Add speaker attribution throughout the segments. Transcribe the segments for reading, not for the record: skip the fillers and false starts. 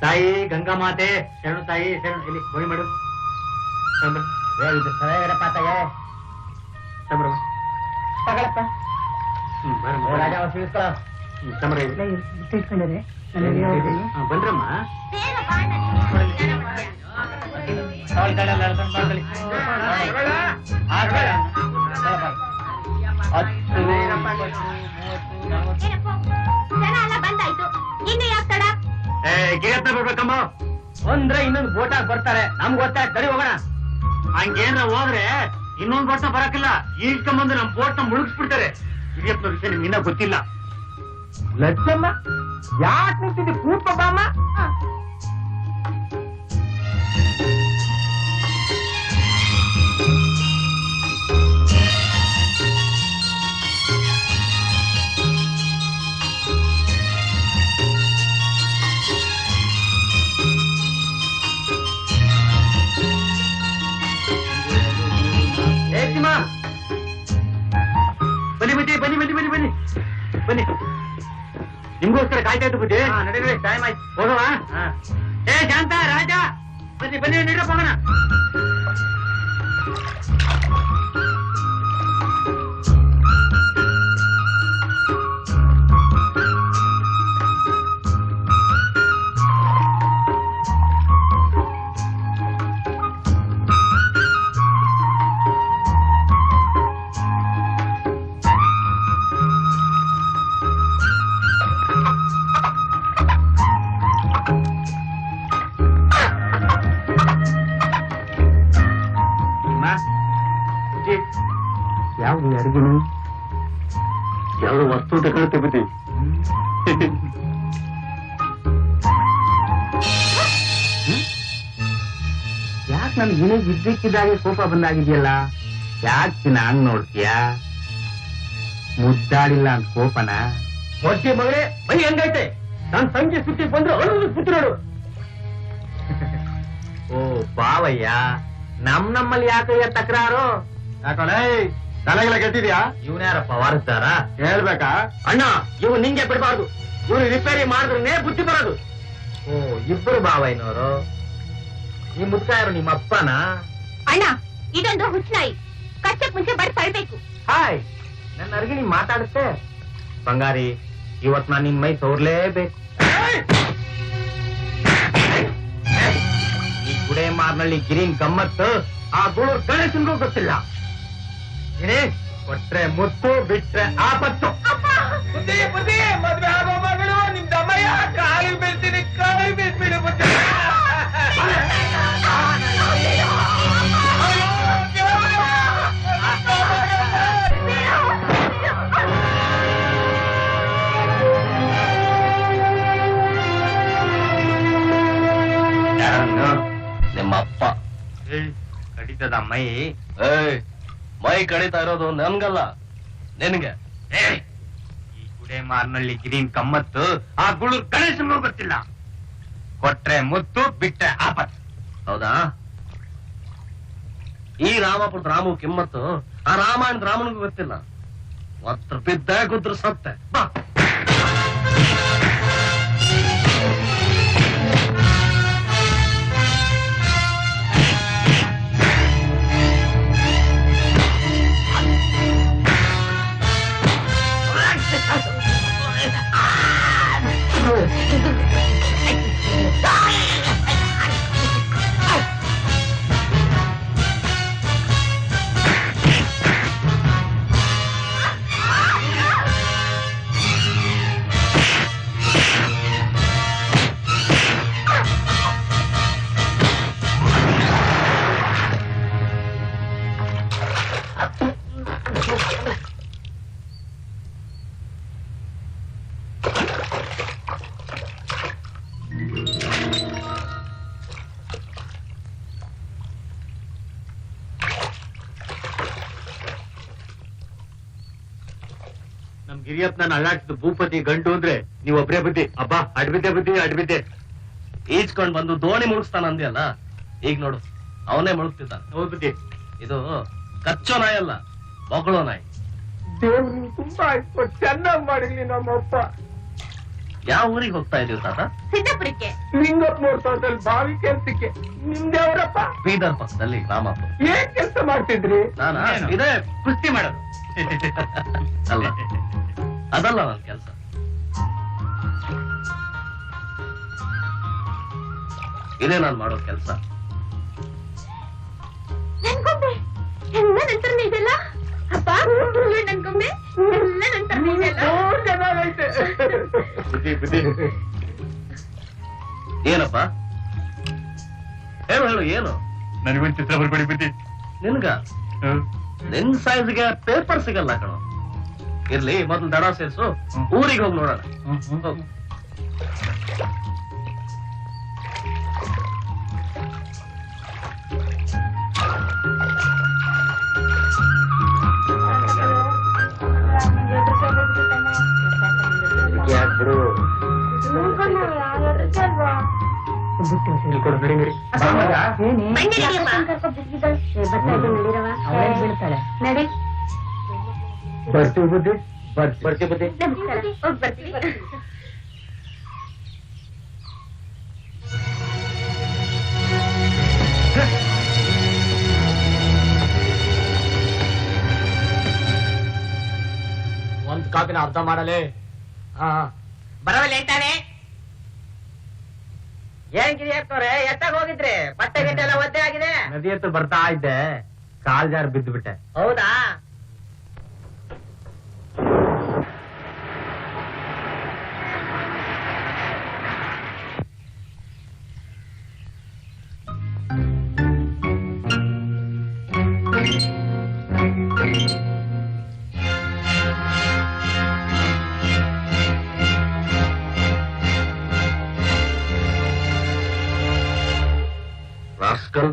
Speaker 1: ತಾಯಿ ಗಂಗಾ ಮಾತೆ ಶರಣು ತಾಯಿ ಶರಣು. ಇಲ್ಲಿ ಗೋಣಿ ಮಾಡು.
Speaker 2: ಚೆನ್ನಾಗಿರಪ್ಪ ತಾಯ
Speaker 1: ಸಂಭ್ರಮ
Speaker 2: ತಗೊಳಪ್ಪ. ರಾಜ
Speaker 3: ಇಟ್ಕೊಂಡ್ರೆ
Speaker 1: ಬಂದ್ರಮ್ಮ.
Speaker 4: ಬಂದಾಯ್ತು, ಇನ್ನು ಯಾಕೆ ತಡ?
Speaker 1: ಕೇಳ್ತಾ ಬರ್ಬೇಕಮ್ಮ.
Speaker 2: ಅಂದ್ರೆ ಇನ್ನೊಂದು ಬೋಟಾಗ್ ಬರ್ತಾರೆ, ನಮ್ಗೆ ಗೊತ್ತಾಯ್ತು, ತಡಿ ಹೋಗೋಣ.
Speaker 1: ಹಂಗೇನ್ರ ಹೋದ್ರೆ ಇನ್ನೊಂದ್ ಬೋಟ್ನ ಬರಕಿಲ್ಲ, ಈಡ್ಕೊಂಬಂದು ನಮ್ ಬೋಟ್ನ ಮುಳುಗಿಸ್ಬಿಡ್ತಾರೆ. ಹಿರಿಯಪ್ಪನ ವಿಷಯ ನಿಮ್ಗೆ ಇನ್ನೂ ಗೊತ್ತಿಲ್ಲ.
Speaker 2: ಲಜ್ಜಮ್ಮ ಯಾಕೆ ನಿಂತಿದ್ದಿ? ಕೂಪ ಬಾಮ್ಮ.
Speaker 1: ಬನ್ನಿ ಬನ್ನಿ ಬನ್ನಿ ಬನ್ನಿ ಬನ್ನಿ ಬನ್ನಿ ಬನ್ನಿ. ನಿಮ್ಗೋಸ್ಕರ ಕಾಯ್ತಾ ಇದ್ದು ಬುದ್ಧಿ.
Speaker 2: ನಡೀರಿ, ಟೈಮ್ ಆಯ್ತು,
Speaker 1: ಹೋಗವಾ? ಶಾಂತ ರಾಜ ಬನ್ನಿ ಬನ್ನಿ, ನಡೀರಪ್ಪ ಹೋಗೋಣ.
Speaker 2: ಯಾವ್ದು ಅಡುಗೆನು?
Speaker 1: ಯಾವ್ದು ವಸ್ತು ತಗೊಳುತ್ತೆ ಬುದ್ಧಿ.
Speaker 2: ಯಾಕೆ ನನ್ಗೆ ನಿನಗೆ ಇದ್ದಕ್ಕಿದ್ದಾಗೆ ಕೋಪ ಬಂದಾಗಿದೆಯಲ್ಲ? ಯಾಕೆ ಚಿನ್ನ ಹಂಗ್ ನೋಡ್ತೀಯ? ಮುದ್ದಾಡಿಲ್ಲ ಅಂತ ಕೋಪನ?
Speaker 1: ಹೊಟ್ಟೆ ಮಗಳೇ ಮೈ ಹಂಗೈತೆ. ನಾನ್ ಸಂಜೆ ಸುತ್ತಿ ಬಂದ್ರು ಸುತ್ತಿ ನೋಡು.
Speaker 2: ಓ ಬಾವಯ್ಯ, ನಮ್ಮಲ್ಲಿ ಯಾಕಯ್ಯ ತಕರಾರು?
Speaker 1: ಯಾಕಳೆ ತಲೆಗೆಲ್ಲ ಕೆಟ್ಟಿದ್ಯಾ?
Speaker 2: ಇವನ್ಯಾರಪ್ಪ ವಾರಸ್ದಾರ?
Speaker 1: ಹೇಳ್ಬೇಕಾ?
Speaker 2: ಅಣ್ಣ, ಇವ್ ನಿಂಗೆ ಬಿಡಬಾರ್ದು. ಇವ್ರು ರಿಪೇರಿ ಮಾಡಿದ್ರೆ ಬುದ್ಧಿ ಬರೋದು. ಓ, ಇಬ್ಬರು ಬಾವಯ್ಯನವರು. ಈ ಮುತ್ತಾಯರು ನಿಮ್ಮ ಅಪ್ಪನ?
Speaker 4: ಅಣ್ಣ, ಇದೊಂದು ಹುಚ್ಚನಾಯಿ. ಕಚ್ಚಕ್ ಮುಂಚೆ ಬರ್ ಪಡ್ಬೇಕು.
Speaker 2: ಹಾಯ್, ನನ್ನ ಅರ್ಗಿಣಿ ಮಾತಾಡುತ್ತೆ. ಬಂಗಾರಿ, ಇವತ್ ನಾನು ನಿನ್ ಮೈ ಸೋರ್ಲೇಬೇಕು. ಈ ಗುಡೆ ಮಾರ್ನಲ್ಲಿ ಗಿರಿನ್ ಗಮ್ಮತ್ತು ಆ ಗುಳೂರ್ ಗಣೇಶನ್ಗೂ ಗೊತ್ತಿಲ್ಲ. ಏನೇ ಕೊಟ್ರೆ ಮುತ್ತು, ಬಿಟ್ರೆ ಆಪತ್ತು.
Speaker 1: ಬುದ್ಧಿ ಬುದ್ಧಿ, ಮದ್ವೆ ಆಗೋ ಮಗಳು ನಿಮ್ ದಮ್ಮಯ್ಯ. ಕಾಯಿ ಬೀಳ್ತೀನಿ, ಕಾಯಿ ಬೀಳ್ಬಿಡು ಬುದ್ಧಿ.
Speaker 2: ನಿಮ್ಮಪ್ಪ ಕಡಿತದ ಮೈ. ಮೈ ಕಡಿತಾ ಇರೋದು ನನ್ಗಲ್ಲ, ನಿನ್ಗೆ. ಈ ಗುಡೆ ಮಾರ್ನಲ್ಲಿ ಗಿರಿನ್ ಕಮ್ಮತ್ತು ಆ ಗುಳೂರ್ ಗಣೇಶನ್ಗೂ ಗೊತ್ತಿಲ್ಲ. ಕೊಟ್ರೆ ಮುತ್ತು, ಬಿಟ್ರೆ ಆಪತ್ತು. ಹೌದಾ? ಈ ರಾಮಪುರದ ರಾಮು ಕಿಮ್ಮತ್ತು ಆ ರಾಮಾಯಣದ ರಾಮನಿಗೂ ಗೊತ್ತಿಲ್ಲ. ಒತ್ರ ಬಿದ್ದ ಗುದ್ರ ಸತ್ತೆ. ಬಾ.
Speaker 1: ನಮ್ ಗಿರಿಯಪ್ಪ ನಾನು ಅಳ್ಳಾಡ್ಸಿದ ಭೂಪತಿ ಗಂಟು ಅಂದ್ರೆ ನೀವ್ ಒಬ್ರೇ ಬುದ್ಧಿ. ಅಬ್ಬಾ ಅಡ್ಬಿದ್ದೆ ಬುದ್ಧಿ, ಅಡ್ಬಿದ್ದೆ.
Speaker 2: ಈಜ್ಕೊಂಡ್ ಬಂದು ದೋಣಿ ಮುಳುಗಿಸ್ತಾನ ಅಂದ್ಯಲ್ಲ, ಈಗ ನೋಡು ಅವನೇ ಮುಳುಗ್ತಿದ್ದಾನೆ.
Speaker 1: ಹೌದು ಬುದ್ಧಿ.
Speaker 2: ಇದು ಕಚ್ಚೋ ನಾಯಿ ಅಲ್ಲ, ಮಗಳೋ ನಾಯಿ.
Speaker 1: ದೇವ್ರು ತುಂಬಾ ಚೆನ್ನಾಗ್ ಮಾಡಿರ್ಲಿ ನಮ್ಮಪ್ಪ.
Speaker 3: ಯಾವ ಊರಿಗೆ ಹೋಗ್ತಾ ಇದೀವಿ ತಾತ?
Speaker 4: ಸಿದ್ದಾಪುರಕ್ಕೆ.
Speaker 2: ಲಿಂಗಪ್ಪನವ್ರ ತೋಟದಲ್ಲಿ ಬಾವಿ ಕೆಲ್ಸಕ್ಕೆ. ನಿಮ್ದೇವರಪ್ಪ?
Speaker 3: ಬೀದರ್ ಪಕ್ಕದಲ್ಲಿ ರಾಮಾಪುರ.
Speaker 2: ಏನ್ ಕೆಲಸ ಮಾಡ್ತಿದ್ರಿ?
Speaker 3: ನಾನಾ
Speaker 1: ಏನು?
Speaker 3: ಇದೇ
Speaker 1: ಕುಸ್ತಿ ಮಾಡೋದು.
Speaker 3: ಅಲ್ಲ ಅದಲ್ಲ ನನ್ನ ಕೆಲಸ. ಇದೇ ನಾನು ಮಾಡೋ ಕೆಲಸ.
Speaker 4: ನನ್ಗೊಂಬೆ ಎಲ್ಲ ನಂತರನೇ ಇದೆಲ್ಲ. ಅಪ್ಪ ನನ್ಗೊಂಬೆ ಎಲ್ಲ ನಂತರನೇ ಇದೆಲ್ಲ.
Speaker 2: ಚೆನ್ನಾಗೈತೆ.
Speaker 1: ಬುದ್ಧಿ ಬುದ್ಧಿ.
Speaker 3: ಏನಪ್ಪ ಹೇಳು ಹೇಳು ಏನು?
Speaker 1: ನನಗೊಂದು ಚಿತ್ರ ಬರ್ಬೇಡಿ ಬುದ್ಧಿ.
Speaker 3: ನಿನ್ಗ ನಿನ್ ಸೈಜ್ಗೆ ಪೇಪರ್ ಸಿಗಲ್ಲ ಕಣೋ. ಇರ್ಲಿ ಮೊದಲು ದಡ ಸೇರ್ಸು, ಊರಿಗೆ ಹೋಗಿ ನೋಡೋಣ. ಹೋಗು.
Speaker 2: ಯಾಕ್ಬಿಡು
Speaker 4: ನಡಿ.
Speaker 2: ಬರ್ತೀವಿ ಬುದ್ಧಿ. ಬರ್ತೀವಿ ಬುದ್ಧಿ.
Speaker 4: ನಮಸ್ಕಾರ. ಹೋಗ್ ಬರ್ತೀವಿ.
Speaker 2: ಒಂದ್ ಕಾಪಿನ ಅರ್ಧ ಮಾಡಲೇ.
Speaker 5: ಬರವಲ್ಲ ಹೇಳ್ತಾನೆ. ಏನ್ ಗಿರಿಯಪ್ಪವ್ರೆ ಎತ್ತಾಗ ಹೋಗಿದ್ರಿ? ಬಟ್ಟೆ ಗಿಟ್ಟೆ ಎಲ್ಲ ಒದ್ದೆ ಆಗಿದೆ.
Speaker 2: ನದಿ ಹತ್ರ ಬರ್ತಾ ಇದ್ದೆ, ಕಾಲ್ ಜಾರ್ ಬಿದ್ದು ಬಿಟ್ಟೆ.
Speaker 5: ಹೌದಾ?
Speaker 3: ರಾಸ್ಕಲ್.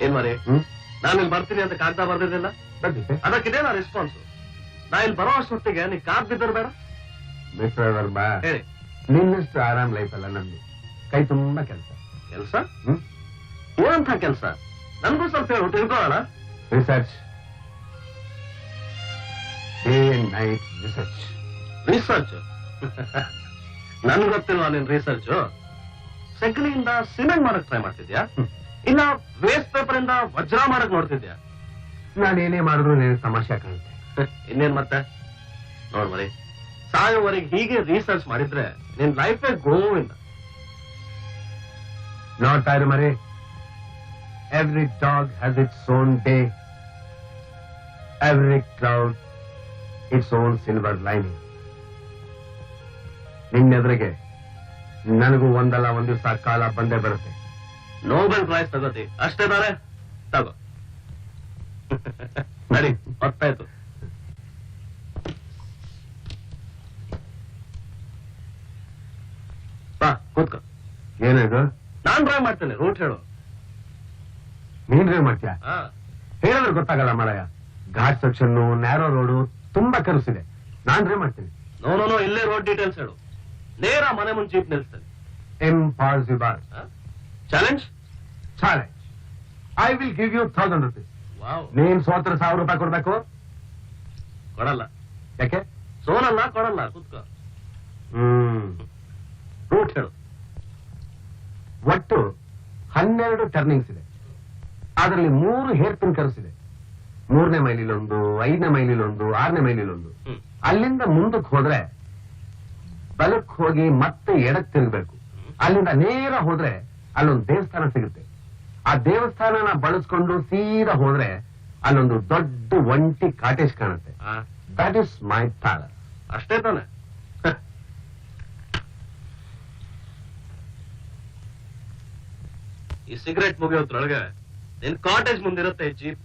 Speaker 3: ಏನ್ ಮಾರಿ, ನಾನು ಇಲ್ಲಿ ಬರ್ತೀನಿ ಅಂತ ಕಾಗ್ದ ಬರ್ದಿದ್ದಿಲ್ಲ? ಅದಕ್ಕಿದೇನಾ ರೆಸ್ಪಾನ್ಸ್? ನಾ ಇಲ್ಲಿ ಬರೋ ಅಷ್ಟೊತ್ತಿಗೆ ನೀ ಕಾಗ್ ಬಿದ್ದರು ಬೇಡ?
Speaker 6: ಮಿಸ್ಟರ್ ವರ್ಮ,
Speaker 3: ಹೇಳಿ.
Speaker 6: ನಿನ್ನಷ್ಟು ಆರಾಮ್ ಲೈಫ್ ಅಲ್ಲ ನಮ್ದು. ಕೈ ತುಂಬಾ ಕೆಲಸ.
Speaker 3: ಕೆಲಸ? ಏನಂತ ಕೆಲಸ? ನನ್ಗೂ ಸ್ವಲ್ಪ ಹೇಳು, ತಿಳ್ಕೊಳ್ಳೋಣ.
Speaker 6: Research, day and night research.
Speaker 3: Research? ನನ್ಗೆ ಗೊತ್ತಿಲ್ವಾ ನಿನ್ ರಿಸರ್ಚ್? ಸೆಗಣಿಯಿಂದ ಸಿಮೆಂಟ್ ಮಾಡಕ್ ಟ್ರೈ ಮಾಡ್ತಿದ್ಯಾ? ಇಲ್ಲ ವೇಸ್ಟ್ ಪೇಪರ್ ಇಂದ ವಜ್ರ ಮಾಡಕ್ ನೋಡ್ತಿದ್ಯಾ?
Speaker 6: ನಾನೇನೇ ಮಾಡಿದ್ರು ನೀನು ತಮಾಷೆ ಕಾಣುತ್ತೆ.
Speaker 3: ಇನ್ನೇನ್ ಮತ್ತೆ? ನೋಡ್ ಮರಿ, ಸಾಯೋವರೆಗೆ ಹೀಗೆ ರಿಸರ್ಚ್ ಮಾಡಿದ್ರೆ ನಿನ್ ಲೈಫೇ ಗೋವಿಂದ.
Speaker 6: ನೋಡ್ತಾ ಇರು ಮರಿ, every dog has its own day, every cloud its own silver lining. ನಿನ್ನೆದುರಿಗೆ ನನಗೂ ಒಂದಲ್ಲ ಒಂದ್ ದಿವಸ ಕಾಲ ಬಂದೇ ಬರುತ್ತೆ.
Speaker 3: ನೋಬೆಲ್ ಪ್ರೈಸ್ ತಗೋತಿ ಅಷ್ಟೇ ತಾನೆ? ತಗೋ. ನಡಿ, ಹೊತ್ತಾಯ್ತು. ಬಾ ಕೂತ್ಕೋ.
Speaker 6: ಏನಿದು?
Speaker 3: ನಾನ್ ಡ್ರೈವ್ ಮಾಡ್ತೇನೆ, ರೂಟ್ ಹೇಳು.
Speaker 6: ನೀನ್ ಡ್ರೈವ್ ಮಾಡ್ತೀಯ?
Speaker 3: ಹಾ,
Speaker 6: ಹೇಳಿದ್ರೆ ಗೊತ್ತಾಗಲ್ಲ ಮಾರಾಯ. ಘಾಟ್ ಸೆಕ್ಷನ್, ನ್ಯಾರೋ ರೋಡು ತುಂಬಾ ಕನಸಿದೆ. ನಾನ್ ಡ್ರೈವ್ ಮಾಡ್ತೀನಿ.
Speaker 3: ನೋ ಇಲ್ಲೇ ರೋಡ್ ಡೀಟೇಲ್ಸ್ ಹೇಳು. ನೇರ ಮನೆ ಮುಂದೆ ಜೀಪ್ ನಿಲ್ಸ್ತೇನೆ.
Speaker 6: Impossible.
Speaker 3: Challenge?
Speaker 6: Challenge. I will give you 1000 rupees.
Speaker 3: Wow.
Speaker 6: ನೀನ್ ಸೋತ್ರ 1000 ರೂಪಾಯಿ ಕೊಡ್ಬೇಕು.
Speaker 3: ಕೊಡಲ್ಲ.
Speaker 6: ಯಾಕೆ?
Speaker 3: ಸೋನಲ್ಲ, ಕೊಡಲ್ಲ. ಕೂತ್ಕೋ. ರೂಟ್ ಹೇಳು.
Speaker 6: ಒಟ್ಟು 12 ಟರ್ನಿಂಗ್ಸ್ ಇದೆ. ಅದರಲ್ಲಿ 3 ಹೇರ್ ಪಿನ್ ಕರ್ವ್ಸ್ ಇದೆ. 3ನೇ ಮೈಲಿಲೊಂದು, 5ನೇ ಮೈಲಿಲೊಂದು, 6ನೇ ಮೈಲಿಲೊಂದು. ಅಲ್ಲಿಂದ ಮುಂದಕ್ಕೆ ಹೋದ್ರೆ ಬಲಕ್ಕೆ ಹೋಗಿ ಮತ್ತೆ ಎಡಕ್ಕೆ ತಿರುಗಬೇಕು. ಅಲ್ಲಿಂದ ನೇರ ಹೋದ್ರೆ ಅಲ್ಲೊಂದು ದೇವಸ್ಥಾನ ಸಿಗುತ್ತೆ. ಆ ದೇವಸ್ಥಾನನ ಬಳಸ್ಕೊಂಡು ಸೀದಾ ಹೋದ್ರೆ ಅಲ್ಲೊಂದು ದೊಡ್ಡ ಒಂಟಿ ಕಾಟೇಜ್ ಕಾಣುತ್ತೆ. That is my palace.
Speaker 3: ಅಷ್ಟೇ ತಾನೆ? ಈ ಸಿಗರೇಟ್ ಮುಗಿಯೋದ್ರೊಳಗೆ ನಿನ್ ಕಾಟೇಜ್ ಮುಂದಿರುತ್ತೆ jeep.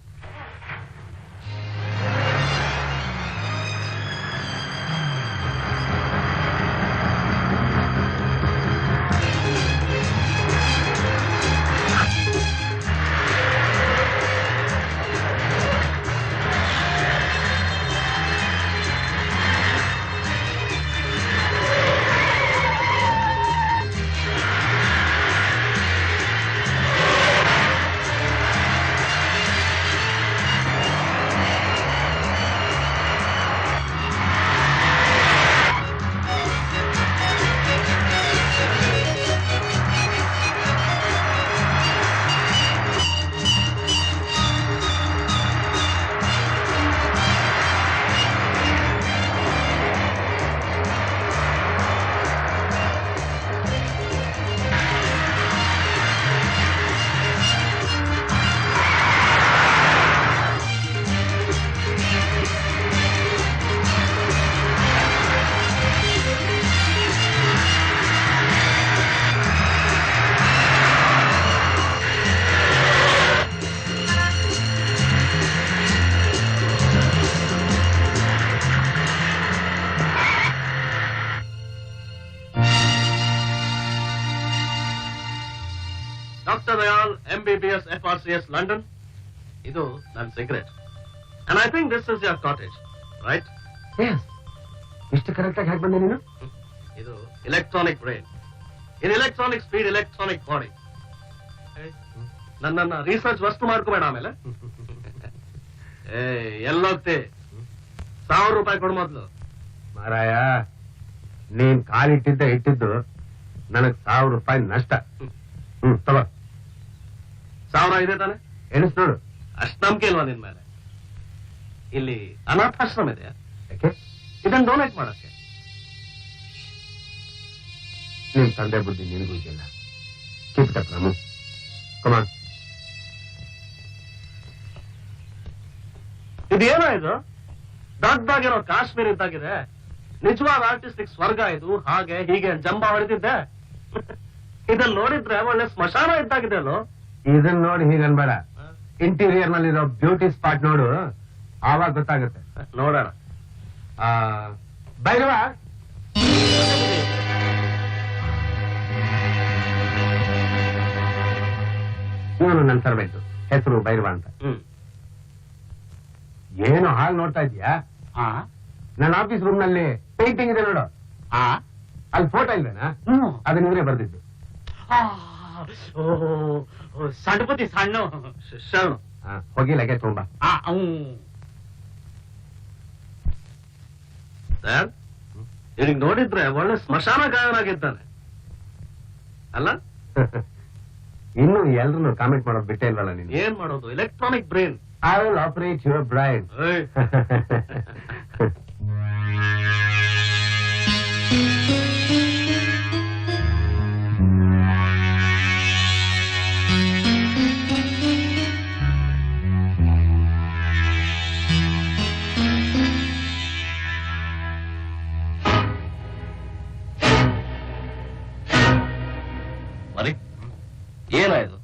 Speaker 3: Doctor Dayal MBBS FRCS London. ಇದು ನನ್ನ cigarette. And I think this is your cottage, right?
Speaker 6: ಇಷ್ಟು ಕರೆಕ್ಟ್ ಆಗಿ ಹಾಕಿ ಬಂದೆ ನೀನು?
Speaker 3: ಇದು ಎಲೆಕ್ಟ್ರಾನಿಕ್ ಬ್ರೈನ್, ಇದು ಎಲೆಕ್ಟ್ರಾನಿಕ್ ಸ್ಪೀಡ್, ಎಲೆಕ್ಟ್ರಾನಿಕ್ ಬಾಡಿ. ನನ್ನನ್ನ ರಿಸರ್ಚ್ ವಸ್ತು ಮಾಡ್ಕೋಬೇಡ ಆಮೇಲೆ. ಎಲ್ಲೋಗ್ತಿ? 1000 ರೂಪಾಯಿ ಕೊಡು ಮೊದ್ಲು.
Speaker 6: ಮಾರಾಯ, ನೀನ್ ಕಾಲಿಟ್ಟಿದ್ದ ಇಟ್ಟಿದ್ದು ನನಗ್ 1000 ರೂಪಾಯಿ ನಷ್ಟ. ತಗೋ.
Speaker 3: 1000 ಇದೆ ತಾನೆ?
Speaker 6: ಎಣಿಸ್ ನೋಡು.
Speaker 3: ಅಷ್ಟ್ ನಂಬಿಕೆ ಇಲ್ವಾ ನಿನ್ ಮೇಲೆ? ಇಲ್ಲಿ ಅನಾಥಾಶ್ರಮ ಇದೆ,
Speaker 6: ಯಾಕೆ?
Speaker 3: ಇದನ್ನ ಡೊನೇಟ್ ಮಾಡಕ್ಕೆ.
Speaker 6: ನಿಮ್ ತಂದೆ ಬುದ್ಧಿ ನಿನಗೂ ಇದೆಯಲ್ಲ. Keep it up Ramu. Come on.
Speaker 3: ಇದೇನೋ ಇದು ದೊಡ್ಡದಾಗಿರೋ ಕಾಶ್ಮೀರ ಇದ್ದಾಗಿದೆ. ನಿಜವಾದ ಆರ್ಟಿಸ್ಟಿಕ್ ಸ್ವರ್ಗ ಇದು. ಹಾಗೆ ಹೀಗೆ ಜಂಬ ಹೊಡೆದಿದ್ದೆ. ಇದನ್ನ ನೋಡಿದ್ರೆ ಒಳ್ಳೆ ಸ್ಮಶಾನ ಇದ್ದಾಗಿದೆ ಅಲ್ಲೋ.
Speaker 6: ಇದನ್ನ ನೋಡಿ ಹೀಗೆ ಅನ್ಬೇಡ. ಇಂಟೀರಿಯರ್ ನಲ್ಲಿರೋ ಬ್ಯೂಟಿ ಸ್ಪಾಟ್ ನೋಡು, ಆವಾಗ ಗೊತ್ತಾಗುತ್ತೆ.
Speaker 3: ನೋಡೋಣ.
Speaker 6: ಭೈರವ, ಇವನು ನನ್ನ ಸರ್ವೆಂಟ್, ಹೆಸರು ಭೈರವ ಅಂತ. ಏನು ಹಾಗೆ ನೋಡ್ತಾ ಇದೀಯಾ? ನನ್ನ ಆಫೀಸ್ ರೂಮ್ ನಲ್ಲಿ ಪೇಂಟಿಂಗ್ ಇದೆ ನೋಡು. ಅಲ್ಲಿ ಫೋಟೋ ಇಲ್ವೇನಾ? ಅದನ್ನ ಇವರೇ ಬರ್ದಿದ್ದು.
Speaker 1: ಸಣ್ಣಪತಿ ಸಣ್ಣ
Speaker 3: ಶರಣು.
Speaker 6: ಹೋಗಿ ಲಗೆ ತುಂಬಾ.
Speaker 3: ಇವನಿಗೆ ನೋಡಿದ್ರೆ ಒಳ್ಳೆ ಸ್ಮಶಾನ ಗಾಯನಾಗಿದ್ದಾನೆ ಅಲ್ಲ?
Speaker 6: ಇನ್ನು ಎಲ್ರು ಕಾಮೆಂಟ್ ಮಾಡೋದು ಬಿಟ್ಟೇ ಇಲ್ವಲ್ಲ ನೀನು?
Speaker 3: ಏನ್ ಮಾಡೋದು? Electronic brain.
Speaker 6: I will operate your brain.
Speaker 3: ಮರಿ, ಏನಾಯ್ತು?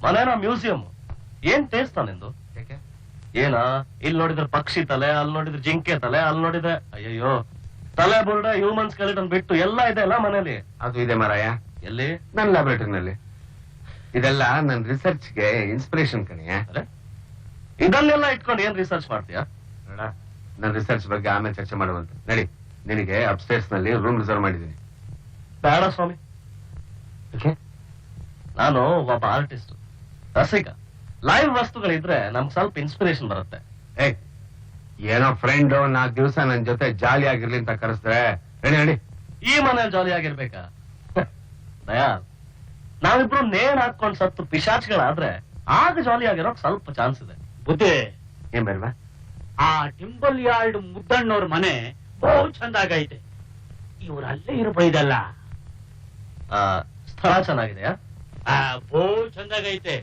Speaker 3: ಮನೇನ ಮ್ಯೂಸಿಯಂ? ಏನ್ ಟೇಸ್ಟ್ ನಿಂದು? ಏನ ಇಲ್ಲಿ ನೋಡಿದ್ರೆ ಪಕ್ಷಿ ತಲೆ, ಅಲ್ಲಿ ನೋಡಿದ್ರೆ ಜಿಂಕೆ ತಲೆ, ಅಲ್ಲಿ ನೋಡಿದ್ರೆ ಅಯ್ಯಯ್ಯೋ ತಲೆ ಬುರುಡ ಹ್ಯೂಮನ್ಸ್ ಸ್ಕೆಲಿಟನ್ ಬಿಟ್ಟು ಎಲ್ಲ ಇದೆ ಅಲ್ಲ ಮನೇಲಿ?
Speaker 6: ಅದು ಇದೆ ಮಾರಾಯ.
Speaker 3: ಎಲ್ಲಿ?
Speaker 6: ನನ್ನ ಲ್ಯಾಬೊರೇಟರಿನಲ್ಲಿ. ಇದೆಲ್ಲ ನನ್ನ ರಿಸರ್ಚ್ಗೆ ಇನ್ಸ್ಪಿರೇಷನ್ ಕಣಿಯ.
Speaker 3: ಇದನ್ನೆಲ್ಲ ಇಟ್ಕೊಂಡು ಏನ್ ರಿಸರ್ಚ್ ಮಾಡ್ತೀಯಾ?
Speaker 6: ನನ್ನ ರಿಸರ್ಚ್ ಬಗ್ಗೆ ಆಮೇಲೆ ಚರ್ಚೆ ಮಾಡುವಂತ. ನಡಿ, ನಿನಗೆ ಅಪ್ಸ್ಟೇರ್ಸ್ ನಲ್ಲಿ ರೂಮ್ ರಿಸರ್ವ್ ಮಾಡಿದ್ದೀನಿ.
Speaker 3: ಬೇಡ ಸ್ವಾಮಿ, ನಾನು ಒಬ್ಬ ಆರ್ಟಿಸ್ಟ್, ರಸಿಕ. ಲೈವ್ ವಸ್ತುಗಳಿದ್ರೆ ನಮ್ಗೆ ಸ್ವಲ್ಪ ಇನ್ಸ್ಪಿರೇಷನ್ ಬರುತ್ತೆ.
Speaker 6: ಏನೋ ಫ್ರೆಂಡ್ 4 ದಿವಸ ನನ್ ಜೊತೆ ಜಾಲಿ ಆಗಿರ್ಲಿ ಅಂತ ಕರೆಸಿದ್ರೆ ನಡಿ ನಡಿ.
Speaker 3: ಈ ಮನೇಲಿ ಜಾಲಿ ಆಗಿರ್ಬೇಕಾ? ದಯಾ, ನಾವಿಬ್ರು ನೇಣ್ ಹಾಕೊಂಡ್ ಸತ್ತು ಪಿಶಾಚ್ಗಳಾದ್ರೆ ಆಗ ಜಾಲಿ ಆಗಿರೋಕ್ ಸ್ವಲ್ಪ ಚಾನ್ಸ್ ಇದೆ.
Speaker 1: ಬುದ್ಧಿ,
Speaker 6: ಏನ್ ಬೇಡವಾ?
Speaker 1: ಆ ಟಿಂಬಲ್ ಯಾರ್ಡ್ ಮುದ್ದಣ್ಣವ್ರ ಮನೆ ಬಹು ಚಂದಾಗೈತೆ. ಇವ್ರು ಅಲ್ಲೇ ಇರ್ಬೋದಲ್ಲ.
Speaker 3: ಸ್ಥಳ ಚೆನ್ನಾಗಿದೆಯಾ?
Speaker 1: ಬಹು ಚಂದಾಗೈತೆ.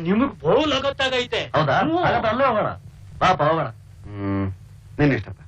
Speaker 1: ನಿಮಗ್ ಬಹು ಲಗತ್ತಾಗೈತೆ.
Speaker 3: ಹೌದಾ? ಹಾಗಾದ್ರೆ ಅಲ್ಲೇ ಹೋಗೋಣ. ಪಾಪ ಹೋಗೋಣ.
Speaker 6: ನಿನ್ನ ಇಷ್ಟಪ್ಪ.